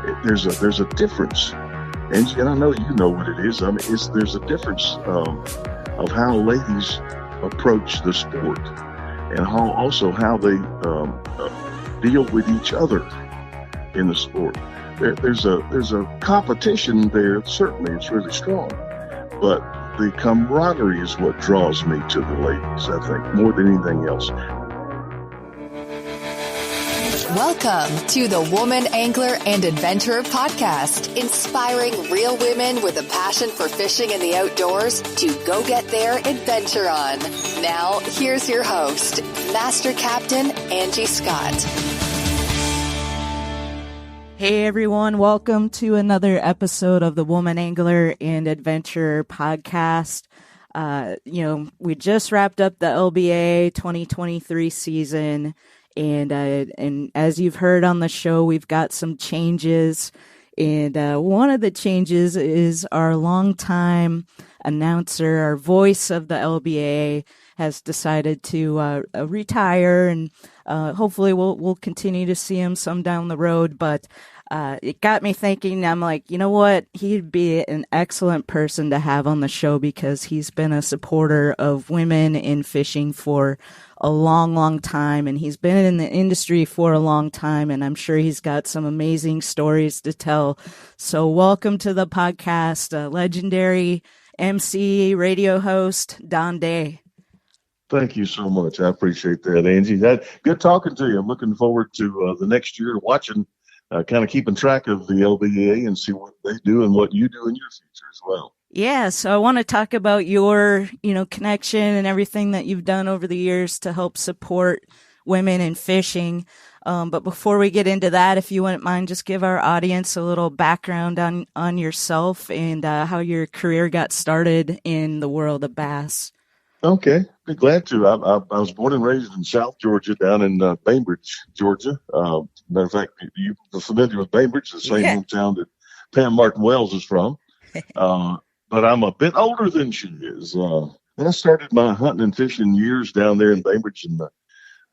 there's a difference, and I know you know what it is. I mean, there's a difference of how ladies approach the sport, and how they deal with each other in the sport. There's a competition there. Certainly, it's really strong, but the camaraderie is what draws me to the ladies, I think, more than anything else. Welcome to the Woman Angler and Adventurer Podcast, inspiring real women with a passion for fishing and the outdoors to go get their adventure on. Now, here's your host, Master Captain Angie Scott. Hey everyone, welcome to another episode of the Woman Angler and Adventurer Podcast. We just wrapped up the LBAA 2023 season. And as you've heard on the show, we've got some changes. And one of the changes is our longtime announcer, our voice of the LBAA, has decided to retire. And hopefully we'll continue to see him some down the road. But it got me thinking, I'm like, you know what? He'd be an excellent person to have on the show because he's been a supporter of women in fishing for a long, long time, and he's been in the industry for a long time, and I'm sure he's got some amazing stories to tell. So welcome to the podcast, legendary MC, radio host, Don Day. Thank you so much. I appreciate that, Angie. Good talking to you. I'm looking forward to the next year, watching, kind of keeping track of the LBAA and see what they do and what you do in your future as well. Yeah, so I want to talk about your, connection and everything that you've done over the years to help support women in fishing. But before we get into that, if you wouldn't mind, just give our audience a little background on yourself and how your career got started in the world of bass. Okay, be glad to. I was born and raised in South Georgia, down in Bainbridge, Georgia. Matter of fact, you're familiar with Bainbridge, the same hometown that Pam Martin Wells is from. But I'm a bit older than she is. And I started my hunting and fishing years down there in Bainbridge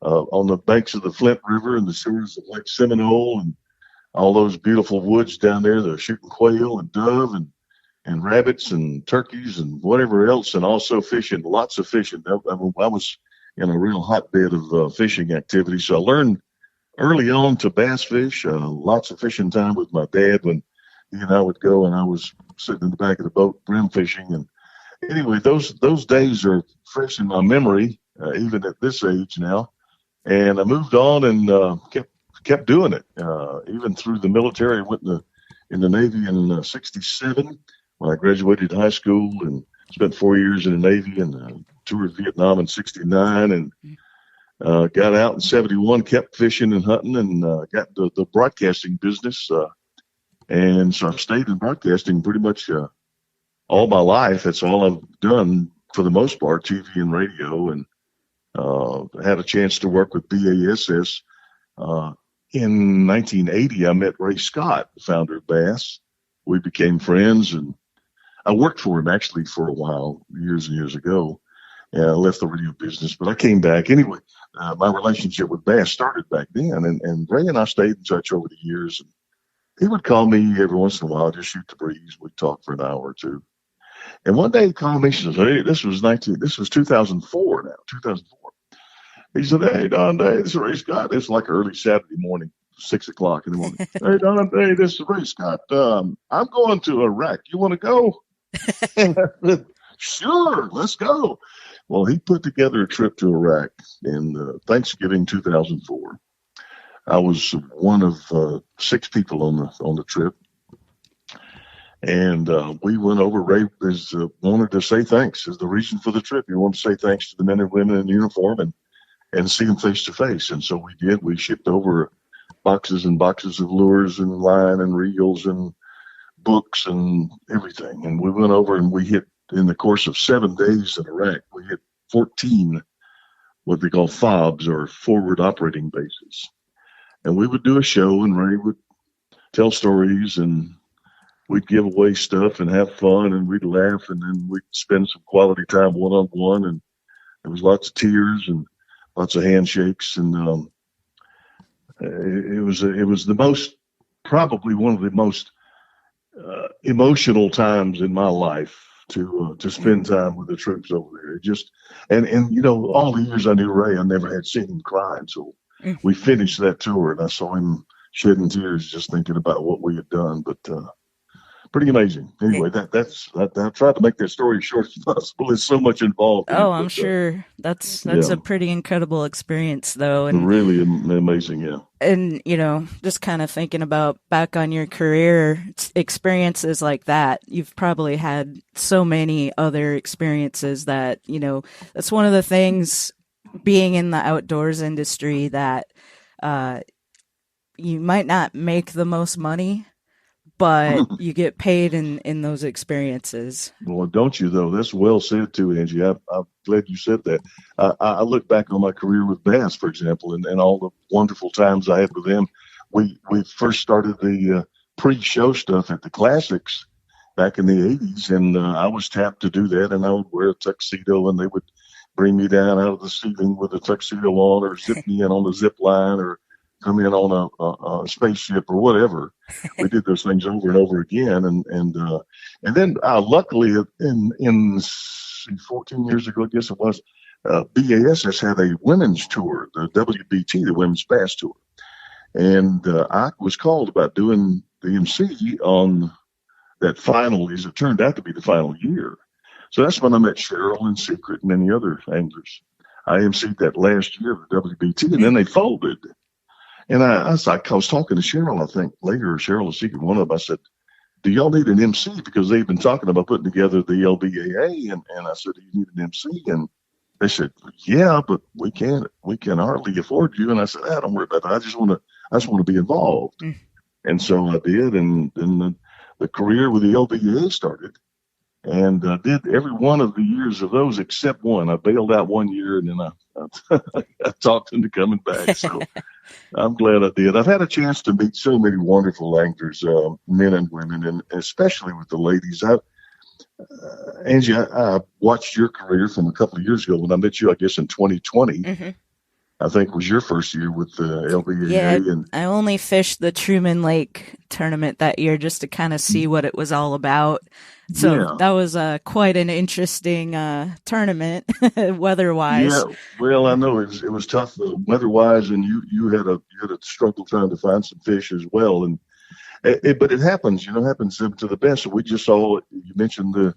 on the banks of the Flint River and the shores of Lake Seminole and all those beautiful woods down there. They're shooting quail and dove and rabbits and turkeys and whatever else, and also fishing, lots of fishing. I was in a real hotbed of fishing activity. So I learned early on to bass fish, lots of fishing time with my dad when he and I would go, and I was sitting in the back of the boat brim fishing. And anyway, those days are fresh in my memory, even at this age now. And I moved on and kept doing it, even through the military. I went in the Navy in 67 when I graduated high school, and spent 4 years in the Navy, and toured Vietnam in 69, and got out in 71, kept fishing and hunting, and got the broadcasting business. And so I've stayed in broadcasting pretty much all my life. That's all I've done for the most part, TV and radio, and had a chance to work with B.A.S.S. In 1980, I met Ray Scott, the founder of B.A.S.S. We became friends, and I worked for him actually for a while, years and years ago. And I left the radio business, but I came back. Anyway, my relationship with B.A.S.S. started back then, and Ray and I stayed in touch over the years. And he would call me every once in a while, just shoot the breeze. We'd talk for an hour or two. And one day he called me, he says, hey, this was 2004 now, 2004. He said, hey, Don Day, this is Ray Scott. It's like early Saturday morning, 6 o'clock in the morning. Hey, Don Day, this is Ray Scott. I'm going to Iraq. You want to go? And I said, sure, let's go. Well, he put together a trip to Iraq in Thanksgiving 2004. I was one of 6 people on the trip, and we went over. Ray wanted to say thanks. Is the reason for the trip. He wanted to say thanks to the men and women in uniform and see them face to face. And so we did. We shipped over boxes and boxes of lures and line and reels and books and everything. And we went over and we hit, in the course of 7 days in Iraq, we hit 14 what they call FOBs, or forward operating bases. And we would do a show, and Ray would tell stories, and we'd give away stuff and have fun, and we'd laugh, and then we'd spend some quality time one-on-one, and there was lots of tears and lots of handshakes, and it was the most probably one of the most emotional times in my life to spend time with the troops over there. It just and you know, all the years I knew Ray, I never had seen him cry until we finished that tour, and I saw him shedding tears just thinking about what we had done. But pretty amazing. Anyway, I tried to make that story as short as possible. There's so much involved in it. Oh, I'm sure that's a pretty incredible experience, though, and really amazing. Yeah. And you know, just kind of thinking about back on your career experiences like that, you've probably had so many other experiences that, you know, that's one of the things being in the outdoors industry that you might not make the most money, but you get paid in those experiences. Well, don't you, though? That's well said, too, Angie. I'm glad you said that. I look back on my career with B.A.S.S, for example, and all the wonderful times I had with them. We first started the pre-show stuff at the Classics back in the 80s, and I was tapped to do that, and I would wear a tuxedo, and they would bring me down out of the ceiling with a tuxedo on, or zip me in on the zip line, or come in on a spaceship or whatever. We did those things over and over again. And then luckily in 14 years ago, I guess it was, B.A.S.S had a women's tour, the WBT, the Women's B.A.S.S Tour. And I was called about doing the MC on that final, as it turned out to be the final year. So that's when I met Cheryl and Secret and many other anglers. I MC'd that last year of the WBT, and then they folded. And I was talking to Cheryl, I think, later, Cheryl or Secret, one of them, I said, do y'all need an MC? Because they've been talking about putting together the LBAA. And I said, do you need an MC? And they said, yeah, but we can hardly afford you. And I said, don't worry about that. I just want to be involved. And so I did. And then the career with the LBAA started. And I did every one of the years of those except one. I bailed out one year, and then I talked into coming back. So I'm glad I did. I've had a chance to meet so many wonderful anglers, men and women, and especially with the ladies. Angie, I watched your career from a couple of years ago when I met you, I guess, in 2020. I think was your first year with the LBAA. Yeah, and I only fished the Truman Lake tournament that year just to kind of see what it was all about. So that was quite an interesting tournament, weather-wise. Yeah, well, I know it was tough weather-wise, and you had a struggle trying to find some fish as well. And but it happens, happens to the best. So we just saw, you mentioned the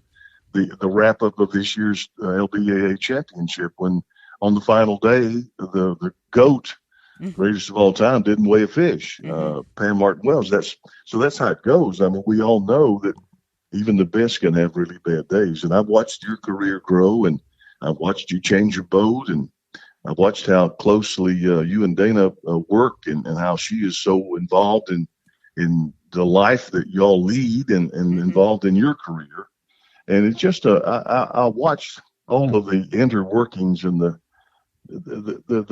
wrap-up of this year's LBAA championship when on the final day, the GOAT, greatest of all time, didn't weigh a fish. Pam Martin Wells. That's how it goes. I mean, we all know that even the best can have really bad days. And I've watched your career grow, and I've watched you change your boat, and I've watched how closely you and Dana work, and how she is so involved in the life that y'all lead and involved in your career. And it's just I watched all of the inner workings and the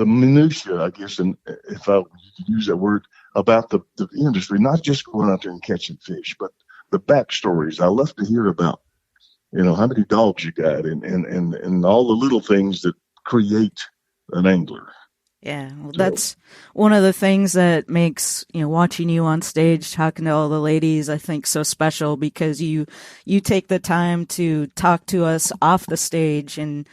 minutia, I guess, and if I could use that word, about the industry, not just going out there and catching fish, but the backstories. I love to hear about, how many dogs you got and all the little things that create an angler. Yeah, well, that's one of the things that makes, watching you on stage, talking to all the ladies, I think so special, because you take the time to talk to us off the stage and,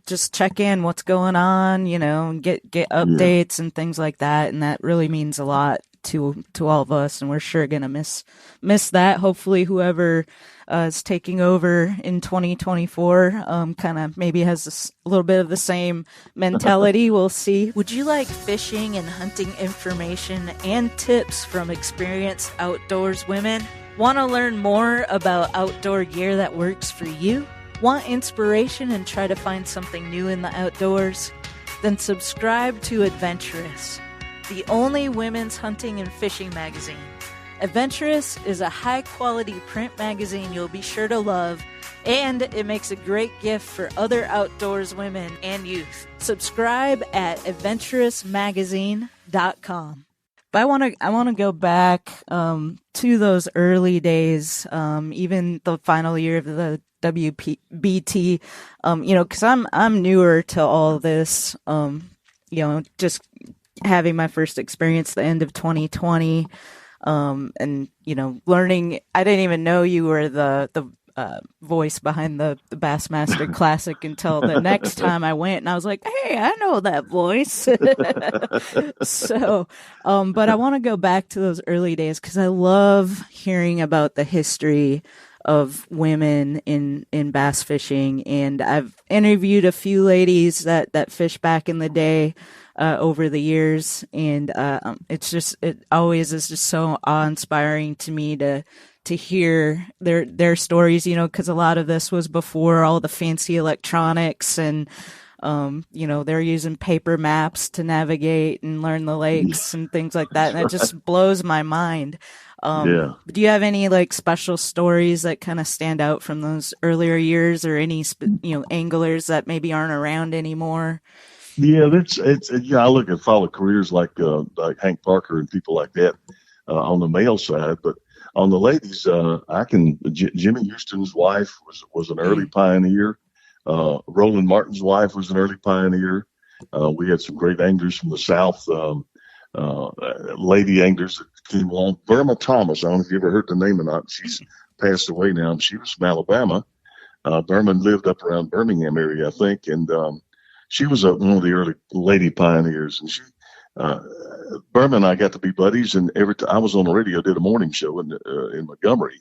just check in what's going on, and get updates and things like that. And that really means a lot to all of us. And we're sure going to miss that. Hopefully whoever is taking over in 2024 kind of maybe has a little bit of the same mentality. We'll see. Would you like fishing and hunting information and tips from experienced outdoors women? Want to learn more about outdoor gear that works for you? Want inspiration and try to find something new in the outdoors? Then subscribe to Adventurous, the only women's hunting and fishing magazine. Adventurous is a high-quality print magazine you'll be sure to love, and it makes a great gift for other outdoors women and youth. Subscribe at adventurousmagazine.com. But I want to go back to those early days, even the final year of the WBT, because I'm newer to all this, just having my first experience the end of 2020, and learning. I didn't even know you were the voice behind the Bassmaster Classic until the next time I went, and I was like, hey, I know that voice. So, but I want to go back to those early days because I love hearing about the history of women in bass fishing, and I've interviewed a few ladies that fish back in the day over the years, and it always is just so awe-inspiring to me to hear their stories, because a lot of this was before all the fancy electronics, and they're using paper maps to navigate and learn the lakes and things like that, and it just blows my mind. Yeah. Do you have any like special stories that kind of stand out from those earlier years, or any anglers that maybe aren't around anymore? Yeah, I follow careers like Hank Parker and people like that on the male side, but on the ladies, Jimmy Houston's wife was an early pioneer. Roland Martin's wife was an early pioneer. We had some great anglers from the South, lady anglers that came along. Burma Thomas, I don't know if you ever heard the name or not. She's passed away now. She was from Alabama. Burma lived up around Birmingham area, I think, and she was one of the early lady pioneers. And Burma and I got to be buddies, and every time I was on the radio, did a morning show in Montgomery,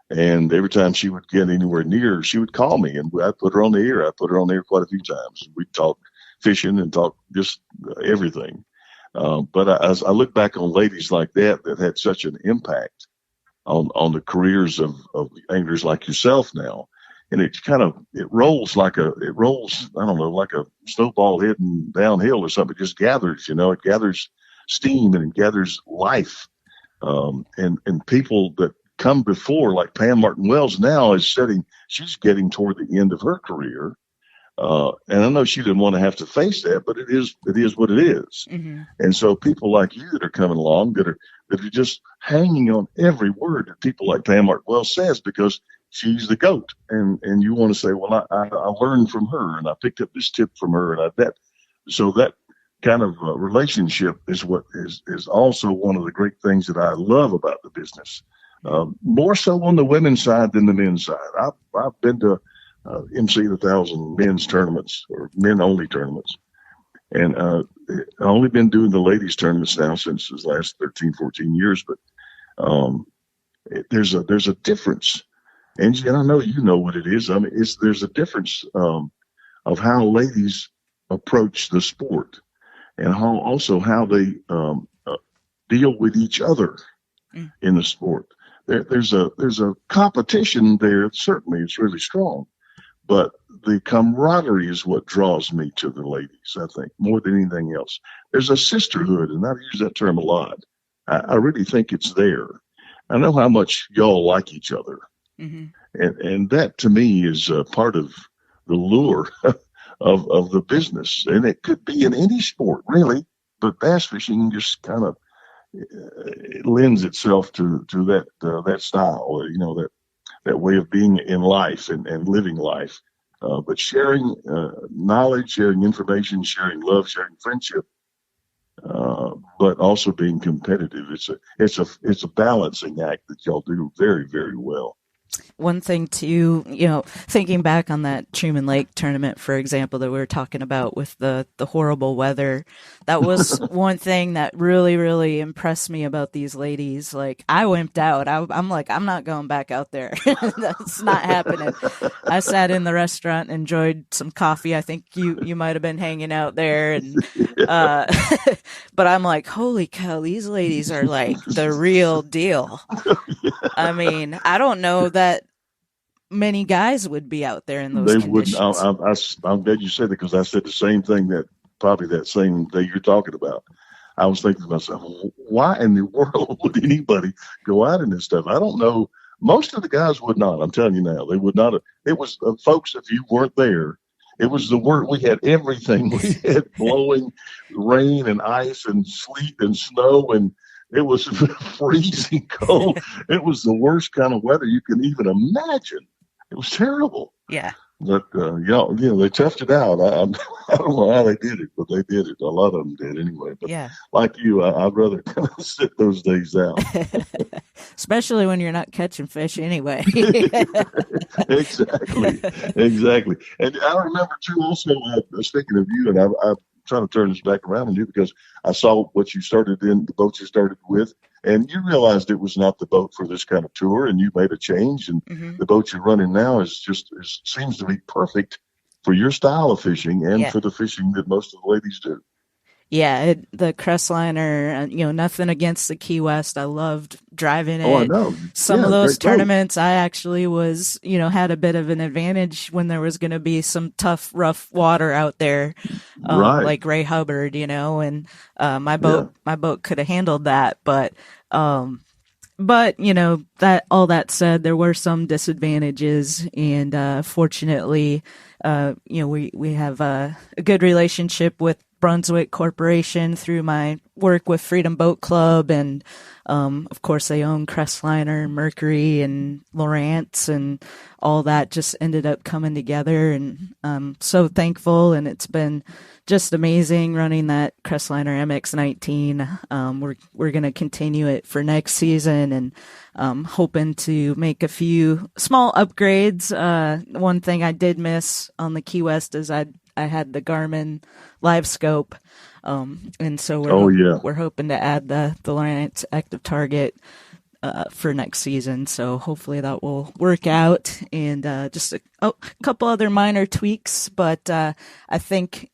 and every time she would get anywhere near, she would call me, and I'd put her on the air. I put her on the air quite a few times. We'd talk fishing and talk just everything. But as I look back on ladies like that had such an impact on the careers of anglers like yourself now, and it rolls, I don't know, like a snowball heading downhill or something. It just gathers, it gathers steam and it gathers life. And people that come before, like Pam Martin Wells now she's getting toward the end of her career. And I know she didn't want to have to face that, but it is what it is. Mm-hmm. And so people like you that are coming along that are just hanging on every word that people like Pam Martin Wells says, because she's the GOAT. And you want to say, well, I learned from her and I picked up this tip from her, and so that kind of relationship is what is also one of the great things that I love about the business. More so on the women's side than the men's side. I've been to MC 1,000 men's tournaments or men only tournaments. And I've only been doing the ladies tournaments now since the last 13, 14 years, but there's a difference. Angie, and I know you know what it is. I mean, there's a difference of how ladies approach the sport, and how they deal with each other in the sport. There's a competition there. Certainly, it's really strong. But the camaraderie is what draws me to the ladies, I think, more than anything else. There's a sisterhood, and I've used that term a lot. I really think it's there. I know how much y'all like each other. Mm-hmm. And that, to me, is part of the lure of the business. And it could be in any sport, really, but bass fishing just kind of lends itself to that style, that way of being in life and living life. But sharing knowledge, sharing information, sharing love, sharing friendship, but also being competitive. It's a balancing act that y'all do very, very well. One thing too, thinking back on that Truman Lake tournament, for example, that we were talking about with the horrible weather, that was one thing that really, really impressed me about these ladies. Like, I wimped out. I'm like, I'm not going back out there. That's not happening. I sat in the restaurant, enjoyed some coffee. I think you might have been hanging out there, and but I'm like, holy cow, these ladies are like the real deal. I mean, I don't know that many guys would be out there in those conditions. I'm glad you said it, because I said the same thing that same day you're talking about. I was thinking to myself, why in the world would anybody go out in this stuff? I don't know. Most of the guys would not. I'm telling you now, they would not. It was folks, if you weren't there, it was the word. We had everything. We had blowing rain and ice and sleet and snow, and it was freezing cold. It was the worst kind of weather you can even imagine. It was terrible. Yeah. But they toughed it out. I don't know how they did it, but they did it. A lot of them did anyway. But Yeah. like you, I'd rather kind of sit those days out. Especially when you're not catching fish anyway. Exactly, exactly. And I remember too. Also, speaking of you, and I'm trying to turn this back around on you because I saw what you started in the boat you started with, and you realized it was not the boat for this kind of tour, and you made a change, and Mm-hmm. the boat you're running now seems to be perfect for your style of fishing and Yeah. for the fishing that most of the ladies do. Yeah, the Crestliner, nothing against the Key West. I loved driving Oh, I it. know. Some of Yeah, those great boat. tournaments, I actually was, had a bit of an advantage when there was going to be some tough, rough water out there, Right. like Ray Hubbard, and Yeah. my boat could have handled that. But that all that said, there were some disadvantages, and fortunately, we have a good relationship with Brunswick Corporation through my work with Freedom Boat Club, and of course they own Crestliner, Mercury, and Lowrance, and all that just ended up coming together, and I'm so thankful, and it's been just amazing running that Crestliner MX-19. We're going to continue it for next season, and hoping to make a few small upgrades. One thing I did miss on the Key West is I had the Garmin Live Scope, and so Oh, yeah. we're hoping to add the Lowrance Active Target for next season. So hopefully that will work out, and just a couple other minor tweaks, but I think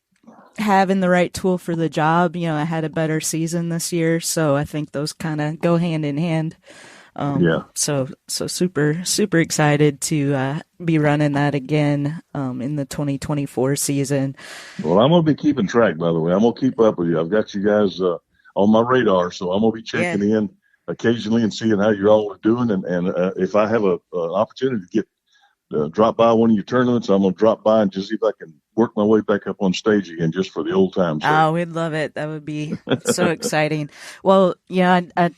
having the right tool for the job, I had a better season this year, so I think those kind of go hand in hand. Yeah. So super, super excited to be running that again in the 2024 season. Well, I'm going to be keeping track, by the way. I'm going to keep up with you. I've got you guys on my radar, so I'm going to be Yeah. checking in occasionally and seeing how you all are doing. And if I have an opportunity to get drop by one of your tournaments, I'm going to drop by and just see if I can work my way back up on stage again just for the old time's sake. Oh, we'd love it. That would be so exciting. Well, yeah, I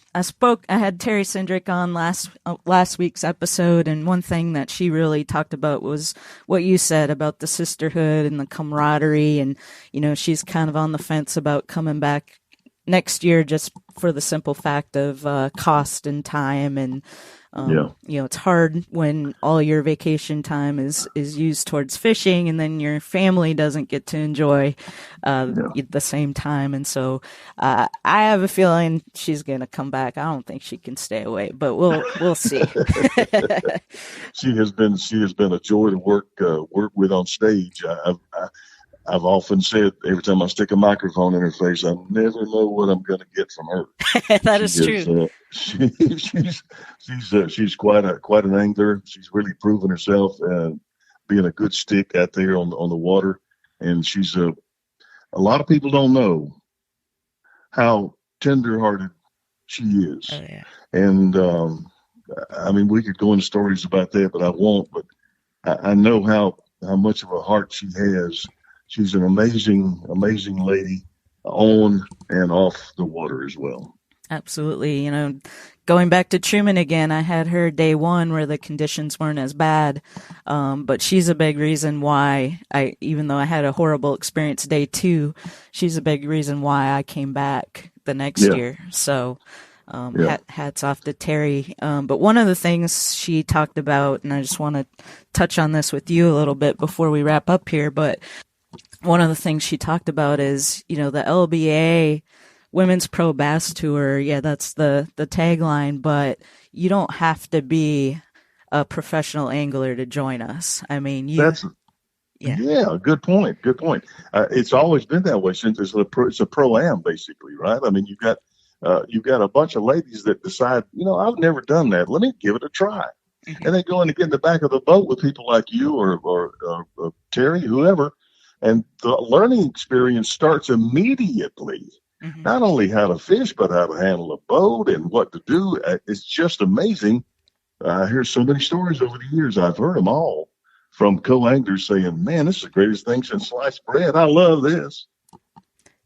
had Terry Sindrick on last week's episode, and one thing that she really talked about was what you said about the sisterhood and the camaraderie, and she's kind of on the fence about coming back next year just for the simple fact of cost and time, and it's hard when all your vacation time is used towards fishing, and then your family doesn't get to enjoy the same time. And so I have a feeling she's going to come back. I don't think she can stay away, but we'll see. She has been a joy to work with on stage. I've often said every time I stick a microphone in her face, I never know what I'm going to get from her. That is true. She's quite an angler. She's really proven herself being a good stick out there on the water, and she's a lot of people don't know how tender-hearted she is. Oh, yeah. And I mean, we could go into stories about that, but I won't. But I know how much of a heart she has. She's an amazing lady on and off the water as well. Absolutely. Going back to Truman again, I had her day one where the conditions weren't as bad. But she's a big reason why even though I had a horrible experience day two, she's a big reason why I came back the next year. So, hats off to Terry. But one of the things she talked about, and I just want to touch on this with you a little bit before we wrap up here, but one of the things she talked about is, the LBAA Women's Pro Bass Tour. Yeah, that's the tagline, but you don't have to be a professional angler to join us. I mean, good point. Good point. It's always been that way since it's a pro-am, basically, right? I mean, you've got a bunch of ladies that decide, I've never done that. Let me give it a try. Mm-hmm. And they go in and get in the back of the boat with people like you or Terry, whoever. And the learning experience starts immediately. Mm-hmm. Not only how to fish, but how to handle a boat and what to do. It's just amazing. I hear so many stories over the years. I've heard them all from co-anglers saying, man, this is the greatest thing since sliced bread. I love this.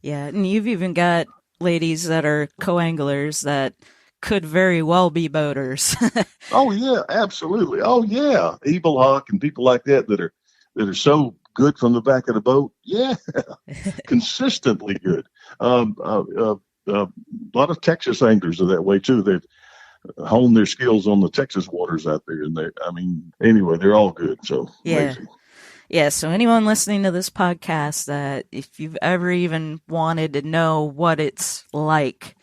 Yeah, and you've even got ladies that are co-anglers that could very well be boaters. Oh, yeah, absolutely. Oh, yeah. Evil Hawk and people like that are that are so good from the back of the boat? Yeah, consistently good. A lot of Texas anglers are that way too. They've honed their skills on the Texas waters out there, and anyway, they're all good. So amazing. Yeah, so anyone listening to this podcast, that if you've ever even wanted to know what it's like,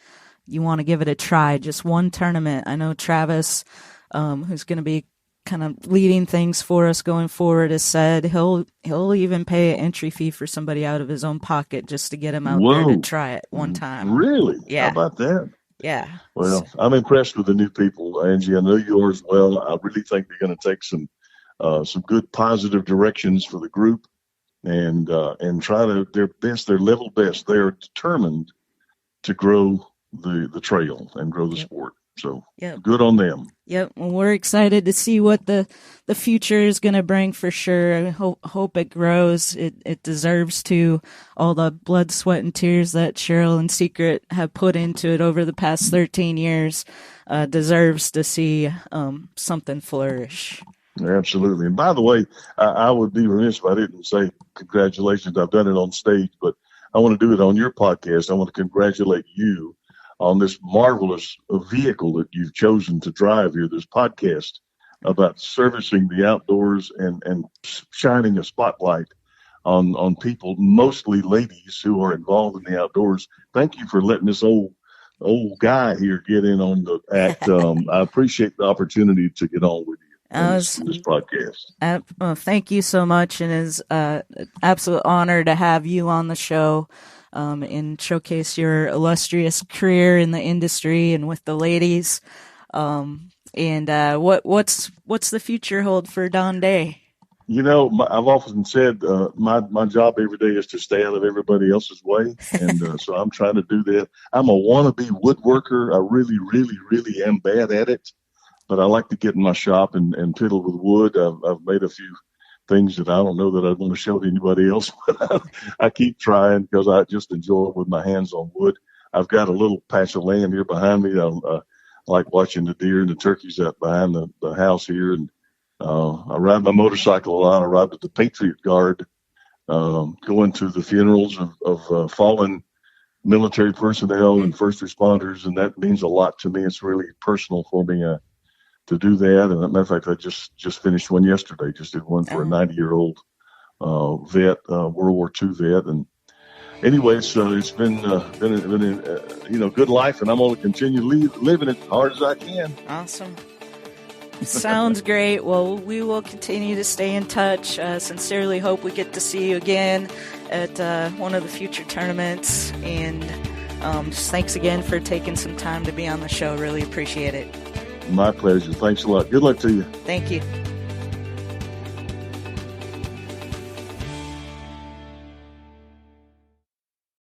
you want to give it a try, just one tournament. I know Travis, who's going to be kind of leading things for us going forward, has said he'll even pay an entry fee for somebody out of his own pocket just to get him out there to try it one time. Really? Yeah. How about that? Yeah. Well, I'm impressed with the new people, Angie. I know you are as well. I really think they're going to take some good positive directions for the group, and try their level best. They are determined to grow the trail and grow the sport. So good on them. Yep. Well, we're excited to see what the future is going to bring for sure. I hope it grows. It deserves to. All the blood, sweat, and tears that Cheryl and Secret have put into it over the past 13 years deserves to see something flourish. Absolutely. And by the way, I would be remiss if I didn't say congratulations. I've done it on stage, but I want to do it on your podcast. I want to congratulate you on this marvelous vehicle that you've chosen to drive here, this podcast about servicing the outdoors and shining a spotlight on people, mostly ladies, who are involved in the outdoors. Thank you for letting this old guy here get in on the act. I appreciate the opportunity to get on with you. This podcast. Well, thank you so much, and it's an absolute honor to have you on the show and showcase your illustrious career in the industry and with the ladies. And what's the future hold for Don Day? You know, I've often said my job every day is to stay out of everybody else's way, and so I'm trying to do that. I'm a wannabe woodworker. I really, really, really am bad at it. But I like to get in my shop and fiddle with wood. I've made a few things that I don't know that I want to show to anybody else, but I keep trying because I just enjoy it with my hands on wood. I've got a little patch of land here behind me. I like watching the deer and the turkeys out behind the house here. And I ride my motorcycle a lot. I ride with the Patriot Guard, going to the funerals of fallen military personnel and first responders, and that means a lot to me. It's really personal for me to do that. And as a matter of fact, I just finished one yesterday. Just did one for a 90-year-old vet, World War II vet. And anyway, so it's been good life, and I'm going to continue living it as hard as I can. Awesome. Sounds great. Well, we will continue to stay in touch. Sincerely hope we get to see you again at one of the future tournaments. And just thanks again for taking some time to be on the show. Really appreciate it. My pleasure. Thanks a lot. Good luck to you. Thank you.